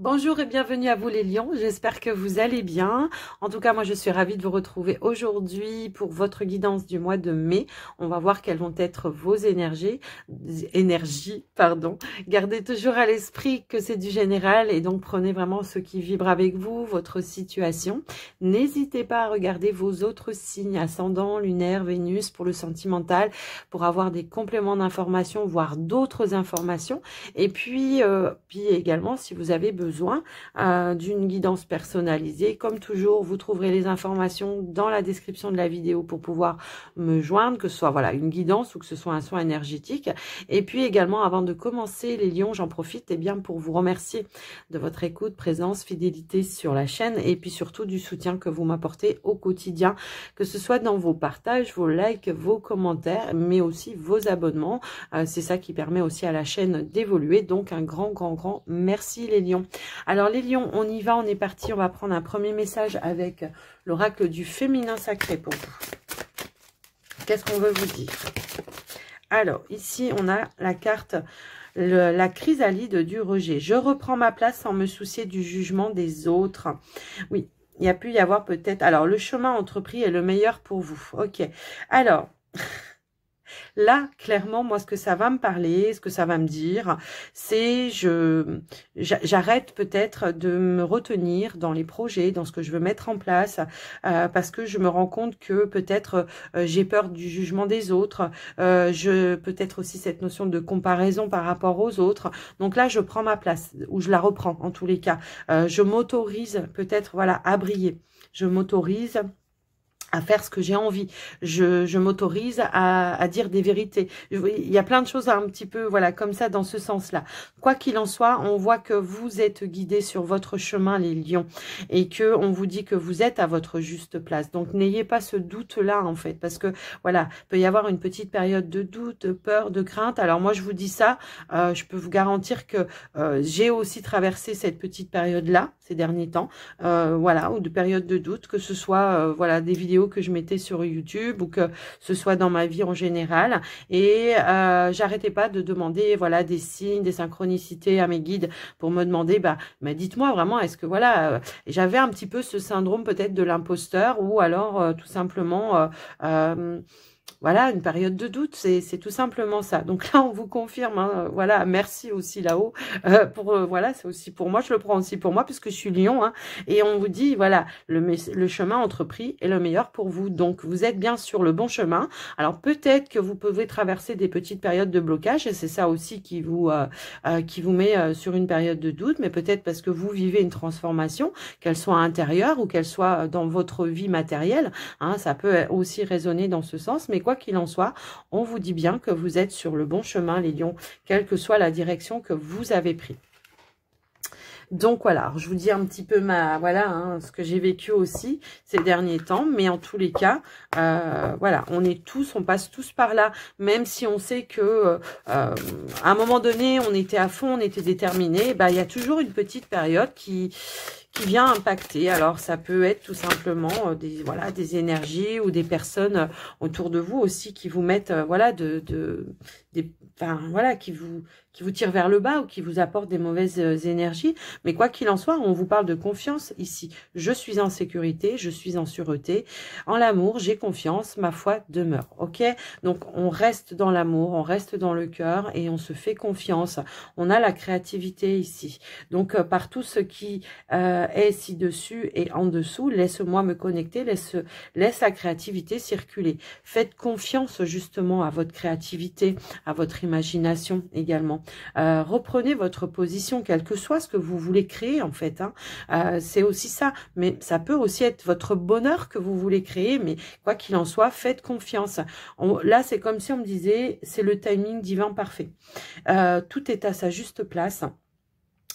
Bonjour et bienvenue à vous les lions, j'espère que vous allez bien. En tout cas, moi je suis ravie de vous retrouver aujourd'hui pour votre guidance du mois de mai. On va voir quelles vont être vos énergies. Gardez toujours à l'esprit que c'est du général et donc prenez vraiment ce qui vibre avec vous, votre situation. N'hésitez pas à regarder vos autres signes, ascendant, lunaire, Vénus pour le sentimental, pour avoir des compléments d'informations, voire d'autres informations. Et puis également, si vous avez besoin d'une guidance personnalisée. Comme toujours, vous trouverez les informations dans la description de la vidéo pour pouvoir me joindre, que ce soit voilà une guidance ou que ce soit un soin énergétique. Et puis également, avant de commencer les lions, j'en profite bien pour vous remercier de votre écoute, présence, fidélité sur la chaîne et puis surtout du soutien que vous m'apportez au quotidien, que ce soit dans vos partages, vos likes, vos commentaires, mais aussi vos abonnements. C'est ça qui permet aussi à la chaîne d'évoluer. Donc un grand merci les lions. Alors les lions, on y va, on est parti. On va prendre un premier message avec l'oracle du féminin sacré pour vous. Qu'est-ce qu'on veut vous dire? Alors ici, on a la carte, la chrysalide du rejet. Je reprends ma place sans me soucier du jugement des autres. Oui, il y a pu y avoir peut-être... Alors, le chemin entrepris est le meilleur pour vous. Ok, alors... Là, clairement, moi, ce que ça va me parler, ce que ça va me dire, c'est j'arrête peut-être de me retenir dans les projets, dans ce que je veux mettre en place, parce que je me rends compte que peut-être j'ai peur du jugement des autres, peut-être aussi cette notion de comparaison par rapport aux autres. Donc là, je prends ma place, ou je la reprends en tous les cas. Je m'autorise peut-être, voilà, à briller. Je m'autorise à faire ce que j'ai envie, je m'autorise à dire des vérités. Il y a plein de choses un petit peu, voilà, comme ça, dans ce sens-là. Quoi qu'il en soit, on voit que vous êtes guidés sur votre chemin, les lions, et que on vous dit que vous êtes à votre juste place. Donc, n'ayez pas ce doute-là, en fait, parce que, voilà, il peut y avoir une petite période de doute, de peur, de crainte. Alors, moi, je vous dis ça, je peux vous garantir que j'ai aussi traversé cette petite période-là, ces derniers temps, voilà, ou de période de doute, que ce soit, voilà, des vidéos que je mettais sur YouTube ou que ce soit dans ma vie en général, et j'arrêtais pas de demander voilà des signes, des synchronicités à mes guides pour me demander mais dites-moi vraiment, est-ce que voilà, j'avais un petit peu ce syndrome peut-être de l'imposteur, ou alors tout simplement voilà, une période de doute, c'est tout simplement ça. Donc là, on vous confirme, hein, voilà, merci aussi là-haut, voilà, c'est aussi pour moi, je le prends aussi pour moi, puisque je suis lion, hein, et on vous dit, voilà, le chemin entrepris est le meilleur pour vous. Donc, vous êtes bien sur le bon chemin. Alors, peut-être que vous pouvez traverser des petites périodes de blocage, et c'est ça aussi qui vous met sur une période de doute, mais peut-être parce que vous vivez une transformation, qu'elle soit intérieure ou qu'elle soit dans votre vie matérielle, hein, ça peut aussi résonner dans ce sens, mais quoi qu'il en soit, on vous dit bien que vous êtes sur le bon chemin, les lions, quelle que soit la direction que vous avez prise. Donc voilà, alors je vous dis un petit peu voilà, hein, ce que j'ai vécu aussi ces derniers temps, mais en tous les cas, voilà, on passe tous par là, même si on sait que à un moment donné, on était à fond, on était déterminé, il y a toujours une petite période qui vient impacter. Alors ça peut être tout simplement des énergies ou des personnes autour de vous aussi qui vous mettent voilà qui vous tirent vers le bas ou qui vous apportent des mauvaises énergies. Mais quoi qu'il en soit, on vous parle de confiance ici. Je suis en sécurité, je suis en sûreté. En l'amour, j'ai confiance, ma foi demeure. Ok? Donc on reste dans l'amour, on reste dans le cœur et on se fait confiance. On a la créativité ici. Donc par tout ce qui est ci-dessus et en dessous, laisse-moi me connecter, laisse la créativité circuler. Faites confiance justement à votre créativité, à votre imagination également. Reprenez votre position, quel que soit ce que vous voulez créer en fait, hein. C'est aussi ça, mais ça peut aussi être votre bonheur que vous voulez créer, mais quoi qu'il en soit, faites confiance. Là, c'est comme si on me disait, c'est le timing divin parfait. Tout est à sa juste place.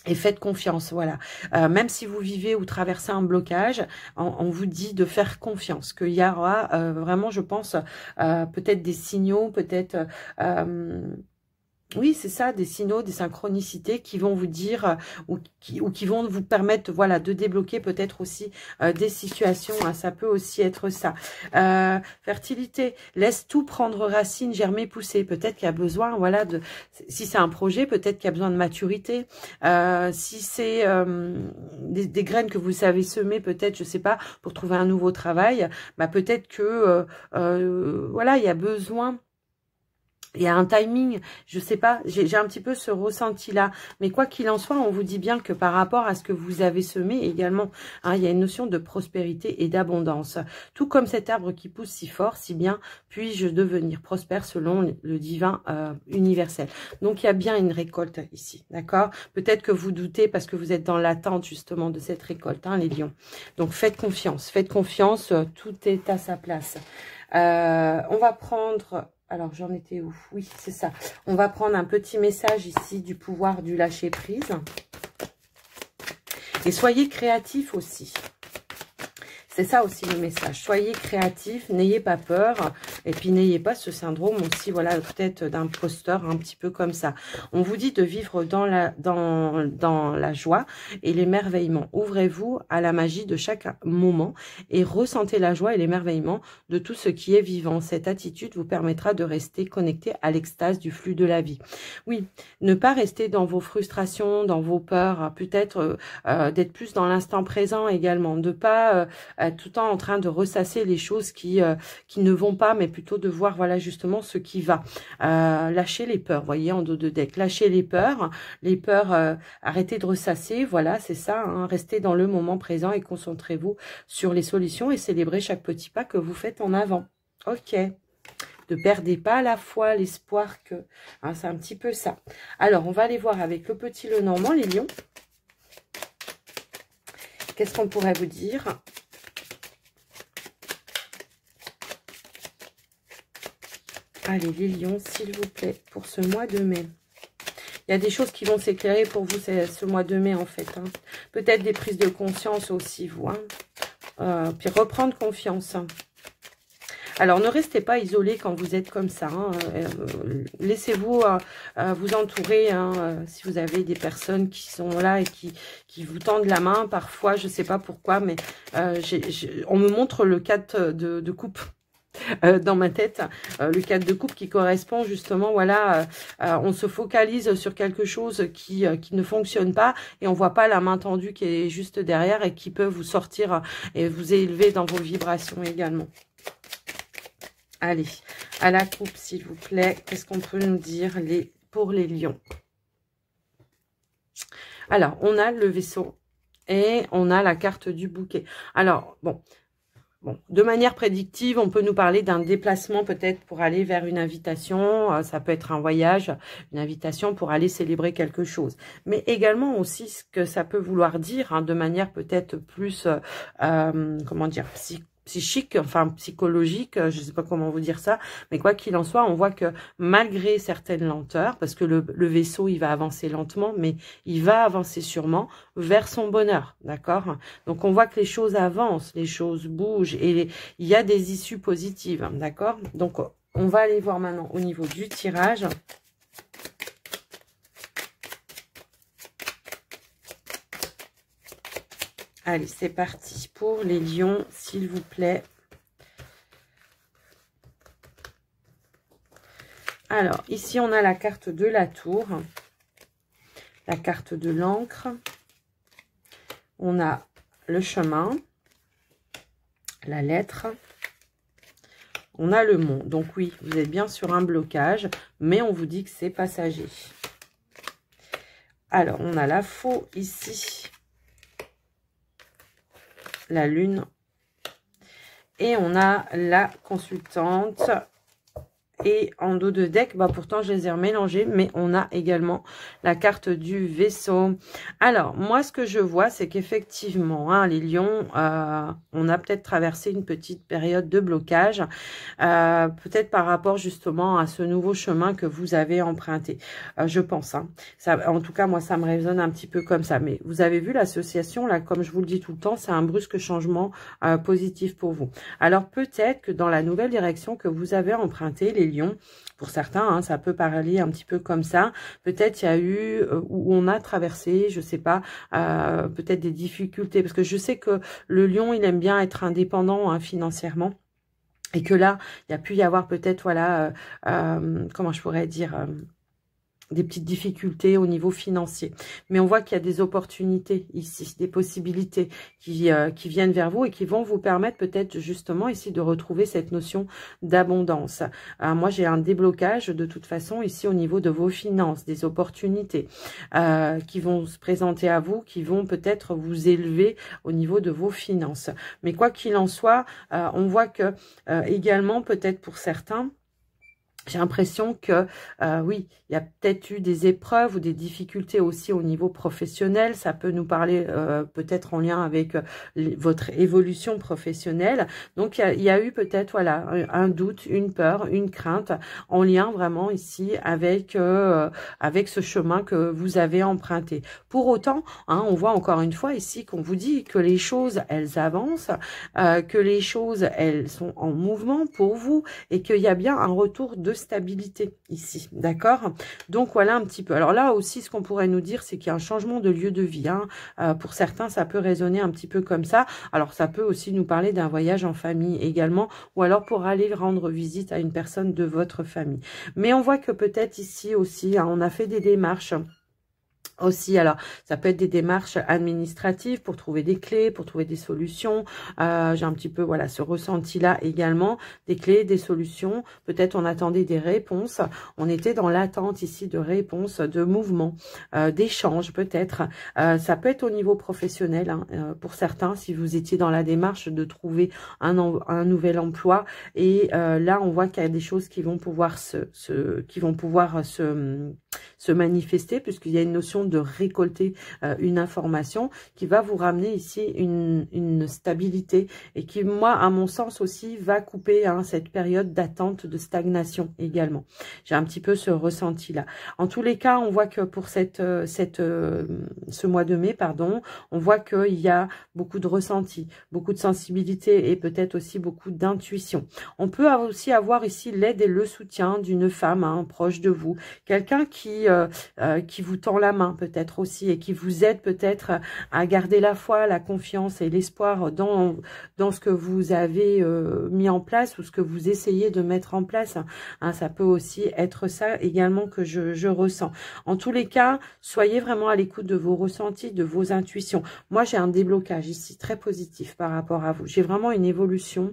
Et faites confiance, voilà. Même si vous vivez ou traversez un blocage, on vous dit de faire confiance, qu'il y aura vraiment, je pense, peut-être des signaux, peut-être Oui, c'est ça, des signaux, des synchronicités qui vont vous dire ou qui vont vous permettre, voilà, de débloquer peut-être aussi des situations. Hein, ça peut aussi être ça. Fertilité, laisse tout prendre racine, germer, pousser. Peut-être qu'il y a besoin, voilà, si c'est un projet, peut-être qu'il y a besoin de maturité. Si c'est des graines que vous savez semer, peut-être, je sais pas, pour trouver un nouveau travail, bah peut-être que voilà, il y a besoin. Il y a un timing, je sais pas, j'ai un petit peu ce ressenti-là. Mais quoi qu'il en soit, on vous dit bien que par rapport à ce que vous avez semé également, hein, il y a une notion de prospérité et d'abondance. Tout comme cet arbre qui pousse si fort, si bien, puis-je devenir prospère selon le divin universel. Donc, il y a bien une récolte ici, d'accord? Peut-être que vous doutez parce que vous êtes dans l'attente justement de cette récolte, hein, les lions. Donc, faites confiance, tout est à sa place. On va prendre... Alors, j'en étais où? Oui, c'est ça. On va prendre un petit message ici du pouvoir du lâcher-prise. Et soyez créatifs aussi. C'est ça aussi le message. Soyez créatifs, n'ayez pas peur. Et puis, n'ayez pas ce syndrome aussi, voilà, peut-être d'imposteur, un petit peu comme ça. On vous dit de vivre dans la joie et l'émerveillement. Ouvrez-vous à la magie de chaque moment et ressentez la joie et l'émerveillement de tout ce qui est vivant. Cette attitude vous permettra de rester connecté à l'extase du flux de la vie. Oui, ne pas rester dans vos frustrations, dans vos peurs, peut-être d'être plus dans l'instant présent également, de pas... tout le temps en train de ressasser les choses qui ne vont pas, mais plutôt de voir, voilà, justement ce qui va. Lâchez les peurs, voyez, en dos de deck. Lâchez les peurs, arrêtez de ressasser, voilà, c'est ça, hein, restez dans le moment présent et concentrez-vous sur les solutions et célébrez chaque petit pas que vous faites en avant. Ok. Ne perdez pas la foi, l'espoir que... Hein, c'est un petit peu ça. Alors, on va aller voir avec le petit Lenormand, les lions. Qu'est-ce qu'on pourrait vous dire ? Allez, les lions, s'il vous plaît, pour ce mois de mai. Il y a des choses qui vont s'éclairer pour vous ce mois de mai, en fait. Hein. Peut-être des prises de conscience aussi, vous. Hein. Puis reprendre confiance. Hein. Alors, ne restez pas isolés quand vous êtes comme ça. Hein. Laissez-vous vous entourer. Hein, si vous avez des personnes qui sont là et qui vous tendent la main, parfois, je ne sais pas pourquoi, mais on me montre le 4 de coupe. Dans ma tête, le 4 de coupe qui correspond justement, voilà, on se focalise sur quelque chose qui ne fonctionne pas et on voit pas la main tendue qui est juste derrière et qui peut vous sortir et vous élever dans vos vibrations également. Allez, à la coupe s'il vous plaît, qu'est-ce qu'on peut nous dire pour les lions? Alors, on a le vaisseau et on a la carte du bouquet. Alors, bon, de manière prédictive, on peut nous parler d'un déplacement peut-être pour aller vers une invitation. Ça peut être un voyage, une invitation pour aller célébrer quelque chose. Mais également aussi ce que ça peut vouloir dire, hein, de manière peut-être plus, comment dire, psychique, enfin psychologique, je ne sais pas comment vous dire ça, mais quoi qu'il en soit, on voit que malgré certaines lenteurs, parce que le vaisseau, il va avancer lentement, mais il va avancer sûrement vers son bonheur, d'accord? Donc, on voit que les choses avancent, les choses bougent, et il y a des issues positives, d'accord? Donc, on va aller voir maintenant au niveau du tirage. Allez, c'est parti pour les lions, s'il vous plaît. Alors, ici, on a la carte de la tour, la carte de l'encre. On a le chemin, la lettre. On a le mont. Donc oui, vous êtes bien sur un blocage, mais on vous dit que c'est passager. Alors, on a la faux ici. La lune et on a la consultante et en dos de deck, bah pourtant je les ai mélangés, mais on a également la carte du vaisseau. Alors moi ce que je vois c'est qu'effectivement hein, les lions, on a peut-être traversé une petite période de blocage, peut-être par rapport justement à ce nouveau chemin que vous avez emprunté, je pense hein. Ça, en tout cas moi ça me résonne un petit peu comme ça, mais vous avez vu l'association là, comme je vous le dis tout le temps, c'est un brusque changement positif pour vous. Alors peut-être que dans la nouvelle direction que vous avez empruntée, les les lions. Pour certains, hein, ça peut parler un petit peu comme ça. Peut-être il y a eu, où on a traversé, je sais pas, peut-être des difficultés. Parce que je sais que le lion, il aime bien être indépendant hein, financièrement. Et que là, il y a pu y avoir peut-être, voilà, comment je pourrais dire... des petites difficultés au niveau financier. Mais on voit qu'il y a des opportunités ici, des possibilités qui viennent vers vous et qui vont vous permettre peut-être justement ici de retrouver cette notion d'abondance. Moi, j'ai un déblocage de toute façon ici au niveau de vos finances, des opportunités qui vont se présenter à vous, qui vont peut-être vous élever au niveau de vos finances. Mais quoi qu'il en soit, on voit que également peut-être pour certains, j'ai l'impression que, oui, il y a peut-être eu des épreuves ou des difficultés aussi au niveau professionnel. Ça peut nous parler peut-être en lien avec votre évolution professionnelle. Donc, il y a eu peut-être, voilà, un doute, une peur, une crainte en lien vraiment ici avec, avec ce chemin que vous avez emprunté. Pour autant, hein, on voit encore une fois ici qu'on vous dit que les choses, elles avancent, que les choses, elles sont en mouvement pour vous et qu'il y a bien un retour de stabilité ici, d'accord? Donc voilà un petit peu. Alors là aussi, ce qu'on pourrait nous dire, c'est qu'il y a un changement de lieu de vie. Hein. Pour certains, ça peut résonner un petit peu comme ça. Alors ça peut aussi nous parler d'un voyage en famille également, ou alors pour aller rendre visite à une personne de votre famille. Mais on voit que peut-être ici aussi, hein, on a fait des démarches aussi. Alors, ça peut être des démarches administratives pour trouver des clés, pour trouver des solutions. J'ai un petit peu, voilà, ce ressenti-là également, des clés, des solutions. Peut-être on attendait des réponses. On était dans l'attente ici de réponses, de mouvements, d'échanges peut-être. Ça peut être au niveau professionnel, hein, pour certains, si vous étiez dans la démarche de trouver un nouvel emploi. Et là, on voit qu'il y a des choses qui vont pouvoir se manifester, puisqu'il y a une notion de récolter une information qui va vous ramener ici une stabilité et qui, moi, à mon sens aussi, va couper hein, cette période d'attente, de stagnation également. J'ai un petit peu ce ressenti-là. En tous les cas, on voit que pour ce mois de mai, pardon, on voit qu'il y a beaucoup de ressenti, beaucoup de sensibilité et peut-être aussi beaucoup d'intuition. On peut aussi avoir ici l'aide et le soutien d'une femme hein, proche de vous, quelqu'un qui vous tend la main peut-être aussi et qui vous aide peut-être à garder la foi, la confiance et l'espoir dans ce que vous avez mis en place ou ce que vous essayez de mettre en place. Hein, ça peut aussi être ça également que je ressens. En tous les cas, soyez vraiment à l'écoute de vos ressentis, de vos intuitions. Moi, j'ai un déblocage ici très positif par rapport à vous. J'ai vraiment une évolution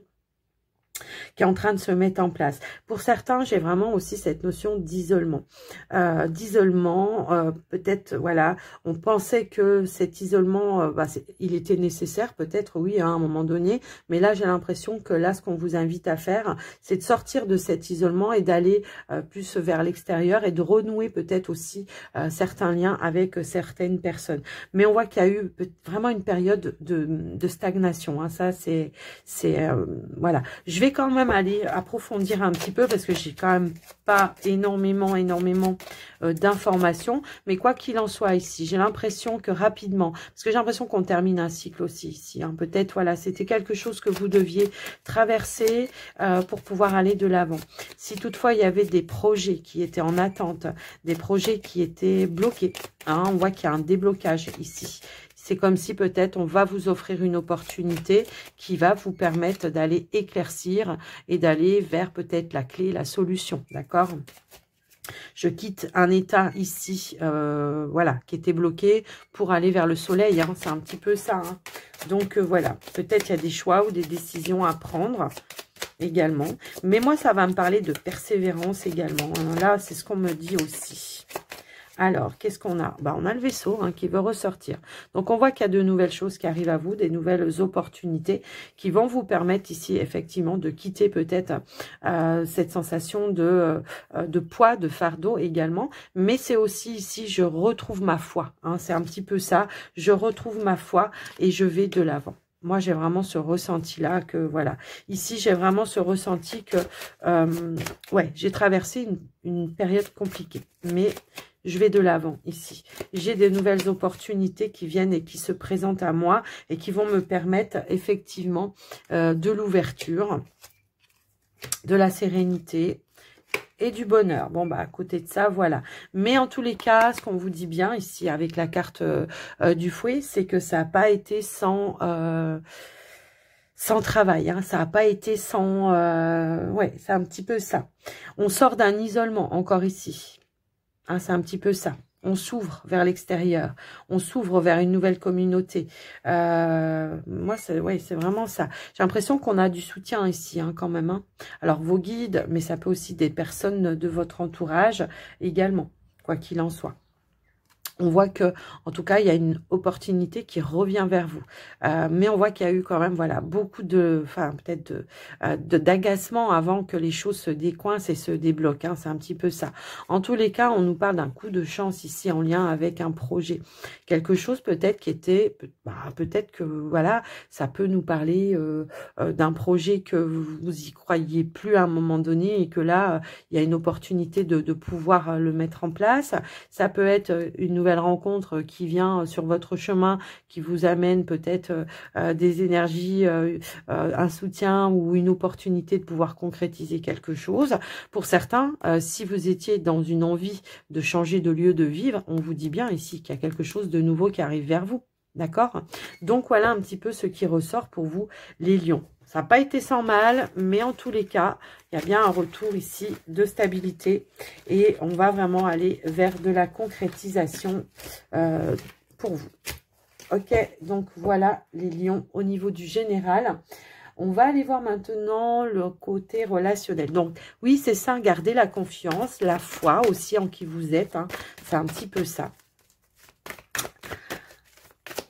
qui est en train de se mettre en place. Pour certains, j'ai vraiment aussi cette notion d'isolement. Peut-être, voilà, on pensait que cet isolement, il était nécessaire, peut-être, oui, à un moment donné, mais là, j'ai l'impression que là, ce qu'on vous invite à faire, c'est de sortir de cet isolement et d'aller plus vers l'extérieur et de renouer peut-être aussi certains liens avec certaines personnes. Mais on voit qu'il y a eu vraiment une période de stagnation. Hein. Ça, c'est voilà. Je vais quand même aller approfondir un petit peu parce que j'ai quand même pas énormément d'informations, mais quoi qu'il en soit ici, j'ai l'impression que rapidement, parce que j'ai l'impression qu'on termine un cycle aussi ici, hein, peut-être voilà, c'était quelque chose que vous deviez traverser pour pouvoir aller de l'avant. Si toutefois il y avait des projets qui étaient en attente, des projets qui étaient bloqués, hein, on voit qu'il y a un déblocage ici. C'est comme si peut-être on va vous offrir une opportunité qui va vous permettre d'aller éclaircir et d'aller vers peut-être la clé, la solution, d'accord ? Je quitte un état ici, voilà, qui était bloqué pour aller vers le soleil, hein, c'est un petit peu ça. Hein. Donc voilà, peut-être il y a des choix ou des décisions à prendre également. Mais moi, ça va me parler de persévérance également. Hein. Là, c'est ce qu'on me dit aussi. Alors, qu'est-ce qu'on a? On a le vaisseau hein, qui veut ressortir. Donc, on voit qu'il y a de nouvelles choses qui arrivent à vous, des nouvelles opportunités qui vont vous permettre ici, effectivement, de quitter peut-être cette sensation de poids, de fardeau également. Mais c'est aussi ici, je retrouve ma foi. Hein, c'est un petit peu ça. Je retrouve ma foi et je vais de l'avant. Moi, j'ai vraiment ce ressenti-là que, voilà. Ici, j'ai vraiment ce ressenti que, ouais, j'ai traversé une période compliquée. Mais je vais de l'avant ici. J'ai des nouvelles opportunités qui viennent et qui se présentent à moi et qui vont me permettre effectivement de l'ouverture, de la sérénité et du bonheur. Bon, bah, à côté de ça, voilà. Mais en tous les cas, ce qu'on vous dit bien ici avec la carte du fouet, c'est que ça n'a pas été sans travail. Hein. Ça n'a pas été sans... ouais, c'est un petit peu ça. On sort d'un isolement, encore ici. Hein, c'est un petit peu ça. On s'ouvre vers l'extérieur. On s'ouvre vers une nouvelle communauté. Moi, c'est ouais, c'est vraiment ça. J'ai l'impression qu'on a du soutien ici, hein, quand même. Hein. Alors, vos guides, mais ça peut aussi des personnes de votre entourage également, quoi qu'il en soit. On voit que, en tout cas, il y a une opportunité qui revient vers vous. Mais on voit qu'il y a eu quand même, voilà, beaucoup de, enfin, peut-être d'agacement avant que les choses se décoincent et se débloquent. Hein, c'est un petit peu ça. En tous les cas, on nous parle d'un coup de chance ici en lien avec un projet. Quelque chose peut-être qui était, peut-être que, voilà, ça peut nous parler d'un projet que vous y croyiez plus à un moment donné et que là, il y a une opportunité de pouvoir le mettre en place. Ça peut être une nouvelle rencontre qui vient sur votre chemin, qui vous amène peut-être des énergies, un soutien ou une opportunité de pouvoir concrétiser quelque chose. Pour certains, si vous étiez dans une envie de changer de lieu de vivre, on vous dit bien ici qu'il y a quelque chose de nouveau qui arrive vers vous. D'accord? Donc, voilà un petit peu ce qui ressort pour vous, les lions. Ça n'a pas été sans mal, mais en tous les cas, il y a bien un retour ici de stabilité. Et on va vraiment aller vers de la concrétisation pour vous. Ok, donc voilà les lions au niveau du général. On va aller voir maintenant le côté relationnel. Donc, oui, c'est ça, gardez la confiance, la foi aussi en qui vous êtes. Hein. C'est un petit peu ça.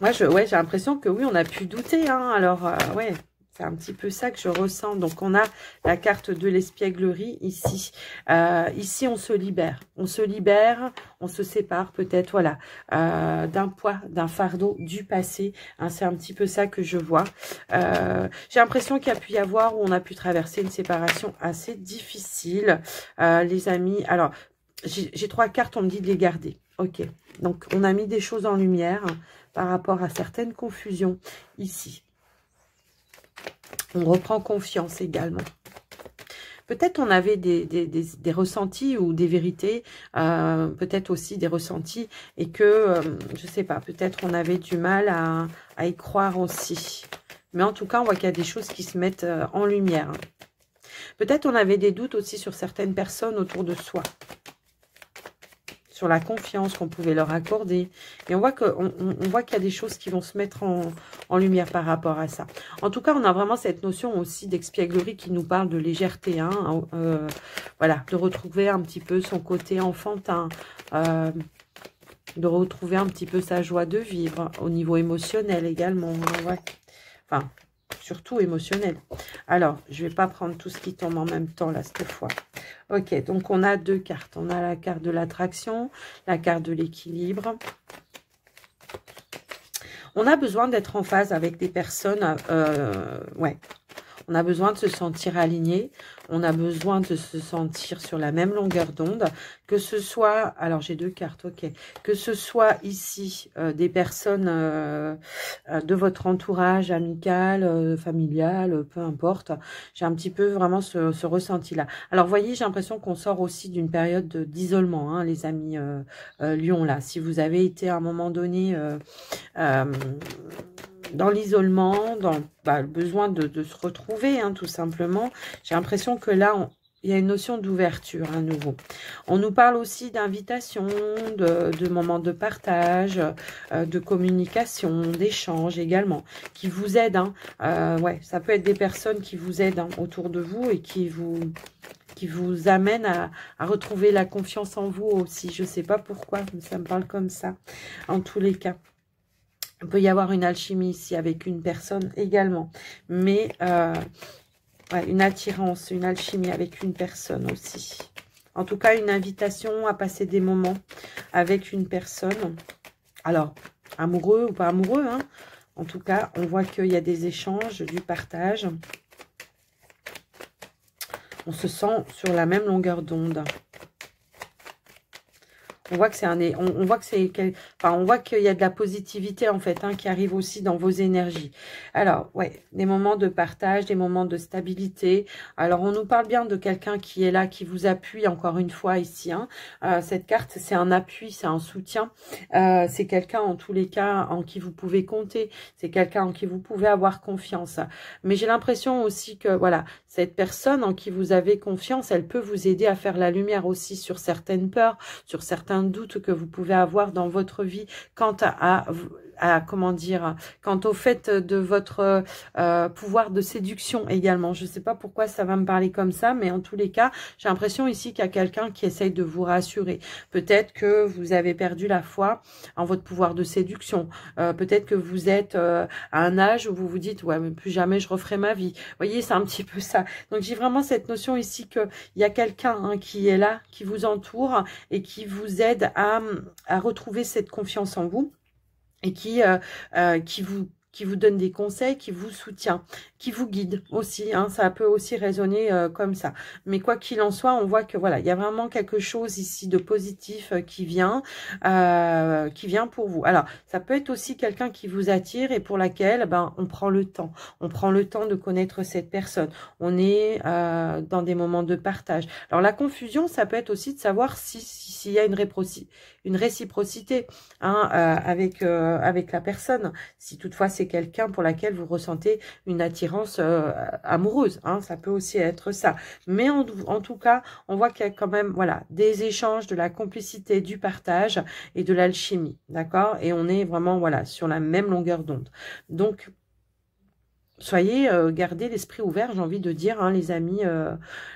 Moi, j'ai l'impression que oui, on a pu douter. Hein. Alors, ouais, c'est un petit peu ça que je ressens. Donc, on a la carte de l'espièglerie ici. Ici, on se libère. On se libère, on se sépare peut-être, voilà, d'un poids, d'un fardeau du passé. Hein, c'est un petit peu ça que je vois. J'ai l'impression qu'il y a pu y avoir, où on a pu traverser une séparation assez difficile. Les amis, alors, j'ai 3 cartes, on me dit de les garder. Ok, donc on a mis des choses en lumière par rapport à certaines confusions ici. On reprend confiance également. Peut-être on avait des ressentis ou des vérités, peut-être aussi des ressentis, et que, je sais pas, peut-être on avait du mal à y croire aussi. Mais en tout cas, on voit qu'il y a des choses qui se mettent en lumière. Peut-être on avait des doutes aussi sur certaines personnes autour de soi, sur la confiance qu'on pouvait leur accorder. Et on voit qu'il y a des choses qui vont se mettre en lumière par rapport à ça. En tout cas, on a vraiment cette notion aussi d'expièglerie qui nous parle de légèreté. Hein, voilà, de retrouver un petit peu son côté enfantin, de retrouver un petit peu sa joie de vivre au niveau émotionnel également. Ouais. Enfin, surtout émotionnel. Alors, je ne vais pas prendre tout ce qui tombe en même temps là cette fois. Ok, donc on a 2 cartes. On a la carte de l'attraction, la carte de l'équilibre. On a besoin d'être en phase avec des personnes, ouais. On a besoin de se sentir aligné. On a besoin de se sentir sur la même longueur d'onde. Que ce soit, alors j'ai 2 cartes, ok. Que ce soit ici des personnes de votre entourage amical, familial, peu importe. J'ai un petit peu vraiment ce ressenti-là. Alors, vous voyez, j'ai l'impression qu'on sort aussi d'une période d'isolement, hein, les amis Lions, là. Si vous avez été à un moment donné... dans l'isolement, dans le besoin de se retrouver, hein, tout simplement. J'ai l'impression que là, il y a une notion d'ouverture à nouveau. On nous parle aussi d'invitation, de moments de partage, de communication, d'échange également, qui vous aident. Hein. Ouais, ça peut être des personnes qui vous aident hein, autour de vous et qui vous amènent à retrouver la confiance en vous aussi. Je ne sais pas pourquoi, mais ça me parle comme ça, en tous les cas. Il peut y avoir une alchimie ici avec une personne également. Mais ouais, une attirance, une alchimie avec une personne aussi. En tout cas, une invitation à passer des moments avec une personne. Alors, amoureux ou pas amoureux. Hein. En tout cas, on voit qu'il y a des échanges, du partage. On se sent sur la même longueur d'onde. On voit que c'est on voit que c'est, enfin, on voit qu'il y a de la positivité en fait, hein, qui arrive aussi dans vos énergies. Alors, ouais, des moments de partage, des moments de stabilité. Alors, on nous parle bien de quelqu'un qui est là, qui vous appuie encore une fois ici. Hein. Cette carte, c'est un appui, c'est un soutien. C'est quelqu'un en tous les cas en qui vous pouvez compter. C'est quelqu'un en qui vous pouvez avoir confiance. Mais j'ai l'impression aussi que voilà, cette personne en qui vous avez confiance, elle peut vous aider à faire la lumière aussi sur certaines peurs, sur certains doutes que vous pouvez avoir dans votre vie quant comment dire, quant au fait de votre pouvoir de séduction également. Je ne sais pas pourquoi ça va me parler comme ça, mais en tous les cas, j'ai l'impression ici qu'il y a quelqu'un qui essaye de vous rassurer. Peut-être que vous avez perdu la foi en votre pouvoir de séduction. Peut-être que vous êtes à un âge où vous vous dites, ouais, mais plus jamais je referai ma vie. Vous voyez, c'est un petit peu ça. Donc, j'ai vraiment cette notion ici qu'il y a quelqu'un, hein, qui est là, qui vous entoure et qui vous aide à retrouver cette confiance en vous et qui vous donne des conseils, qui vous soutient, qui vous guide aussi. Hein, ça peut aussi résonner comme ça. Mais quoi qu'il en soit, on voit que voilà, il y a vraiment quelque chose ici de positif qui vient pour vous. Alors, ça peut être aussi quelqu'un qui vous attire et pour laquelle on prend le temps. On prend le temps de connaître cette personne. On est dans des moments de partage. Alors, la confusion, ça peut être aussi de savoir s'il y a une réciprocité, hein, avec la personne. Si toutefois c'est quelqu'un pour laquelle vous ressentez une attirance amoureuse, hein, ça peut aussi être ça. Mais en tout cas, on voit qu'il y a quand même voilà des échanges, de la complicité, du partage et de l'alchimie, d'accord? Et on est vraiment voilà sur la même longueur d'onde. Donc soyez, gardez l'esprit ouvert, j'ai envie de dire, hein, les amis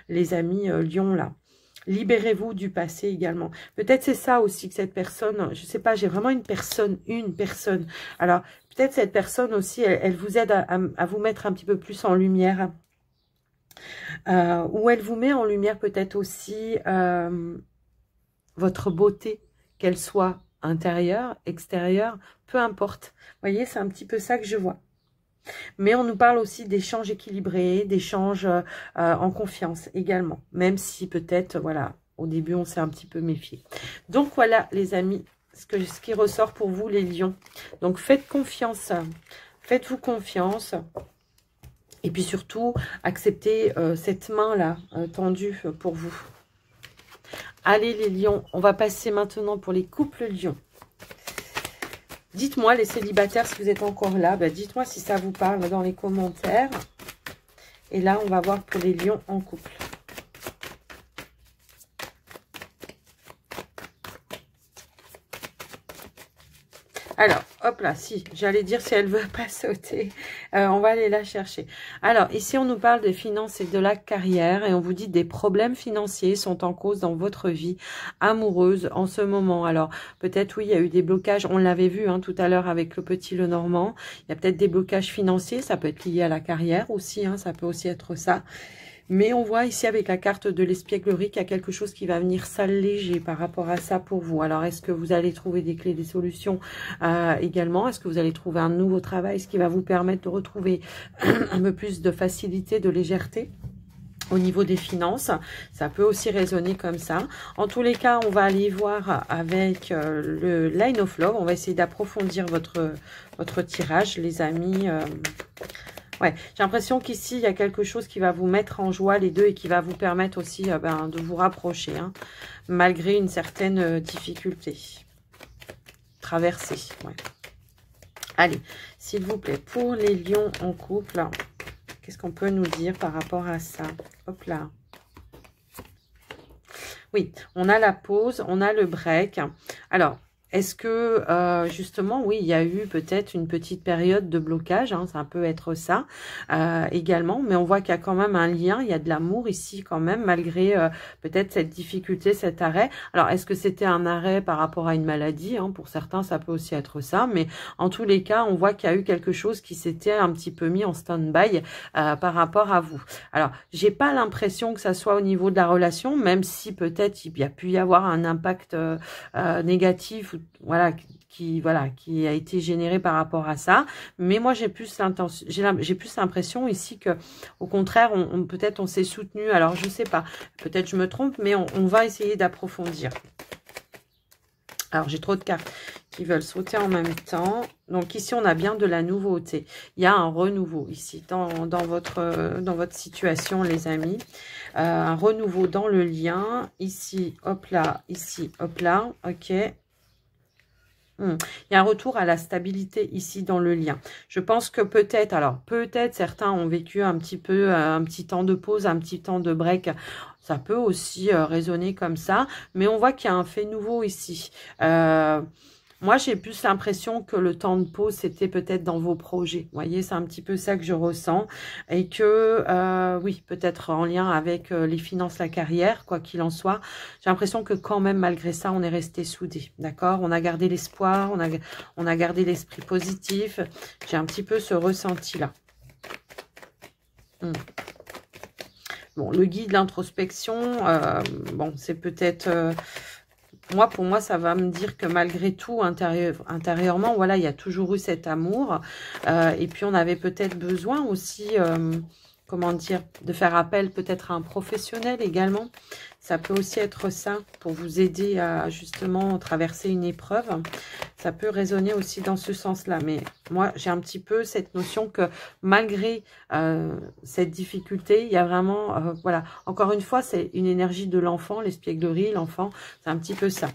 Lion là. Libérez-vous du passé également. Peut-être c'est ça aussi que cette personne, je sais pas, j'ai vraiment une personne. Alors, peut-être cette personne aussi, elle vous aide à vous mettre un petit peu plus en lumière. Ou elle vous met en lumière peut-être aussi votre beauté, qu'elle soit intérieure, extérieure, peu importe. Vous voyez, c'est un petit peu ça que je vois. Mais on nous parle aussi d'échanges équilibrés, d'échanges en confiance également. Même si peut-être, voilà, au début, on s'est un petit peu méfié. Donc voilà, les amis, ce qui ressort pour vous, les lions. Donc faites confiance, faites-vous confiance. Et puis surtout, acceptez cette main-là tendue pour vous. Allez les lions, on va passer maintenant pour les couples lions. Dites-moi, les célibataires, si vous êtes encore là, dites-moi si ça vous parle dans les commentaires. Et là, on va voir pour les lions en couple. Alors, hop là, si, j'allais dire si elle veut pas sauter, on va aller la chercher. Alors, ici, on nous parle des finances et de la carrière et on vous dit des problèmes financiers sont en cause dans votre vie amoureuse en ce moment. Alors, peut-être, oui, il y a eu des blocages, on l'avait vu hein, tout à l'heure avec le petit Lenormand. Il y a peut-être des blocages financiers, ça peut être lié à la carrière aussi, hein, ça peut aussi être ça. Mais on voit ici avec la carte de l'espièglerie qu'il y a quelque chose qui va venir s'alléger par rapport à ça pour vous. Alors, est-ce que vous allez trouver des clés, des solutions également? Est-ce que vous allez trouver un nouveau travail, ce qui va vous permettre de retrouver un peu plus de facilité, de légèreté au niveau des finances? Ça peut aussi résonner comme ça. En tous les cas, on va aller voir avec le Line of Love. On va essayer d'approfondir votre tirage, les amis. Ouais, j'ai l'impression qu'ici, il y a quelque chose qui va vous mettre en joie les deux et qui va vous permettre aussi de vous rapprocher, hein, malgré une certaine difficulté. Traversée, ouais. Allez, s'il vous plaît, pour les lions en couple, qu'est-ce qu'on peut nous dire par rapport à ça? Hop là. Oui, on a la pause, on a le break. Alors, est-ce que, justement, oui, il y a eu peut-être une petite période de blocage, hein, ça peut être ça également, mais on voit qu'il y a quand même un lien, il y a de l'amour ici quand même, malgré peut-être cette difficulté, cet arrêt. Alors, est-ce que c'était un arrêt par rapport à une maladie, hein, pour certains, ça peut aussi être ça, mais en tous les cas, on voit qu'il y a eu quelque chose qui s'était un petit peu mis en stand-by par rapport à vous. Alors, j'ai pas l'impression que ça soit au niveau de la relation, même si peut-être il y a pu y avoir un impact négatif, voilà, qui a été généré par rapport à ça. Mais moi, j'ai plus l'impression ici que, au contraire, peut-être on s'est soutenu. Alors, je sais pas, peut-être je me trompe, mais on va essayer d'approfondir. Alors, j'ai trop de cartes qui veulent sauter en même temps. Donc, ici, on a bien de la nouveauté. Il y a un renouveau ici, dans votre situation, les amis. Un renouveau dans le lien. Ici, hop là. Ici, hop là. OK. Il y a un retour à la stabilité ici dans le lien. Je pense que peut-être, alors peut-être certains ont vécu un petit peu, un petit temps de pause, un petit temps de break. Ça peut aussi résonner comme ça. Mais on voit qu'il y a un fait nouveau ici. Moi, j'ai plus l'impression que le temps de pause, c'était peut-être dans vos projets. Vous voyez, c'est un petit peu ça que je ressens. Et que, oui, peut-être en lien avec les finances, la carrière, quoi qu'il en soit. J'ai l'impression que quand même, malgré ça, on est resté soudés. D'accord? On a gardé l'espoir, on a gardé l'esprit positif. J'ai un petit peu ce ressenti-là. Bon, le guide, l'introspection, bon, c'est peut-être... moi, pour moi, ça va me dire que malgré tout, intérieurement, voilà, il y a toujours eu cet amour. Et puis, on avait peut-être besoin aussi, comment dire, de faire appel peut-être à un professionnel également. Ça peut aussi être ça, pour vous aider à justement traverser une épreuve. Ça peut résonner aussi dans ce sens-là. Mais moi, j'ai un petit peu cette notion que malgré cette difficulté, il y a vraiment, voilà, encore une fois, c'est une énergie de l'enfant, l'espièglerie, l'enfant, c'est un petit peu ça.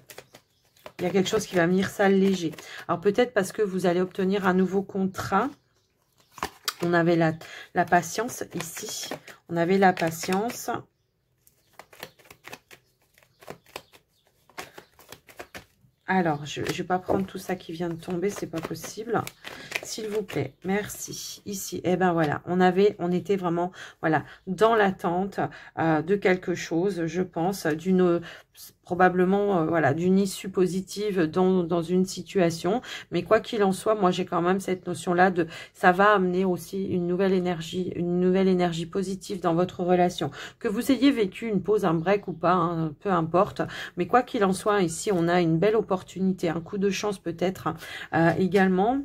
Il y a quelque chose qui va venir s'alléger. Alors peut-être parce que vous allez obtenir un nouveau contrat. On avait la patience ici. On avait la patience. Alors, je ne vais pas prendre tout ça qui vient de tomber, c'est pas possible. S'il vous plaît, merci. Ici, eh ben voilà, on était vraiment, voilà, dans l'attente de quelque chose, je pense, probablement, voilà, d'une issue positive dans une situation. Mais quoi qu'il en soit, moi, j'ai quand même cette notion-là de, ça va amener aussi une nouvelle énergie positive dans votre relation. Que vous ayez vécu une pause, un break ou pas, hein, peu importe. Mais quoi qu'il en soit, ici, on a une belle opportunité, un coup de chance peut-être également.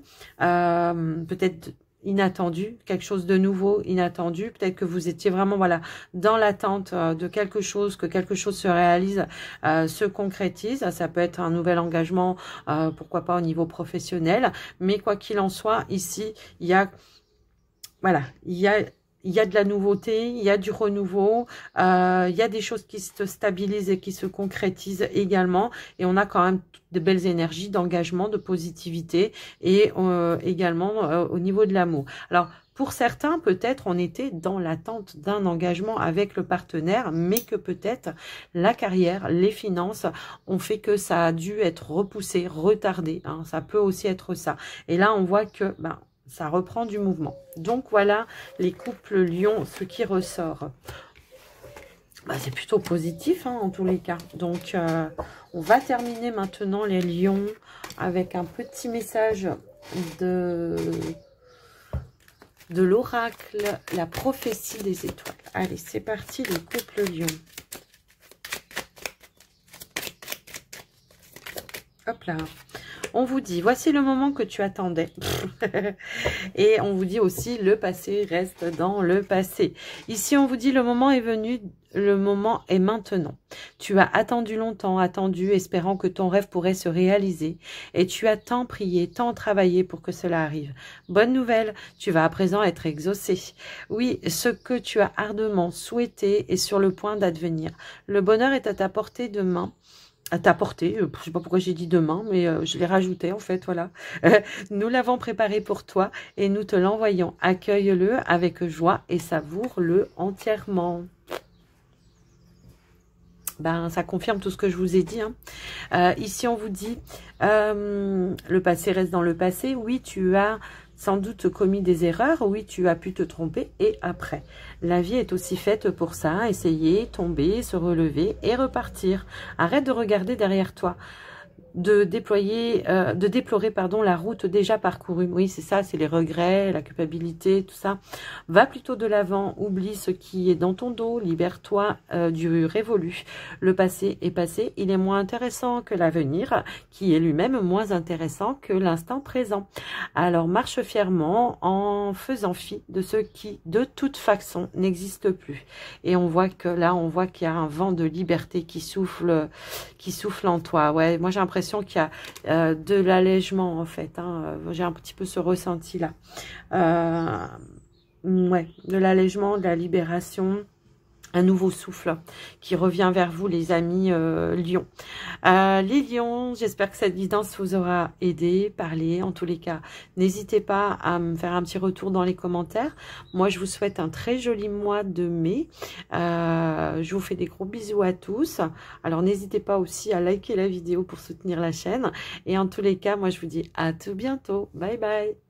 Peut-être inattendu, quelque chose de nouveau, inattendu. Peut-être que vous étiez vraiment, voilà, dans l'attente de quelque chose, que quelque chose se réalise, se concrétise. Ça peut être un nouvel engagement, pourquoi pas au niveau professionnel. Mais quoi qu'il en soit, ici, il y a, voilà, il y a de la nouveauté, il y a du renouveau, il y a des choses qui se stabilisent et qui se concrétisent également. Et on a quand même de belles énergies d'engagement, de positivité et également au niveau de l'amour. Alors, pour certains, peut-être, on était dans l'attente d'un engagement avec le partenaire, mais que peut-être la carrière, les finances ont fait que ça a dû être repoussé, retardé. Hein. Ça peut aussi être ça. Et là, on voit que... ben, ça reprend du mouvement. Donc voilà les couples lions, ce qui ressort. Bah, c'est plutôt positif hein, en tous les cas. Donc on va terminer maintenant les lions avec un petit message de l'oracle, la prophétie des étoiles. Allez, c'est parti les couples lions. Hop là. On vous dit, voici le moment que tu attendais. Et on vous dit aussi, le passé reste dans le passé. Ici, on vous dit, le moment est venu, le moment est maintenant. Tu as attendu longtemps, attendu, espérant que ton rêve pourrait se réaliser. Et tu as tant prié, tant travaillé pour que cela arrive. Bonne nouvelle, tu vas à présent être exaucé. Oui, ce que tu as ardemment souhaité est sur le point d'advenir. Le bonheur est à ta portée de main. À ta portée, je ne sais pas pourquoi j'ai dit demain, mais je l'ai rajouté en fait, voilà. Nous l'avons préparé pour toi et nous te l'envoyons. Accueille-le avec joie et savoure-le entièrement. Ben, ça confirme tout ce que je vous ai dit. Hein. Ici, on vous dit, le passé reste dans le passé. Oui, tu as sans doute commis des erreurs. Oui, tu as pu te tromper. Et après, la vie est aussi faite pour ça. Essayer, tomber, se relever et repartir. Arrête de regarder derrière toi. De déplorer pardon, la route déjà parcourue. Oui, c'est ça, c'est les regrets, la culpabilité, tout ça. Va plutôt de l'avant, oublie ce qui est dans ton dos, libère-toi du révolu. Le passé est passé, il est moins intéressant que l'avenir, qui est lui-même moins intéressant que l'instant présent. Alors, marche fièrement en faisant fi de ce qui, de toute façon, n'existe plus. Et on voit que là, on voit qu'il y a un vent de liberté qui souffle en toi. Ouais, moi j'ai l'impression qu'il y a de l'allègement en fait. Hein. J'ai un petit peu ce ressenti-là. Ouais, de l'allègement, de la libération. Un nouveau souffle qui revient vers vous, les amis lions. Les lions, j'espère que cette guidance vous aura aidé, parlé. En tous les cas, n'hésitez pas à me faire un petit retour dans les commentaires. Moi, je vous souhaite un très joli mois de mai. Je vous fais des gros bisous à tous. Alors, n'hésitez pas aussi à liker la vidéo pour soutenir la chaîne. Et en tous les cas, moi, je vous dis à tout bientôt. Bye bye.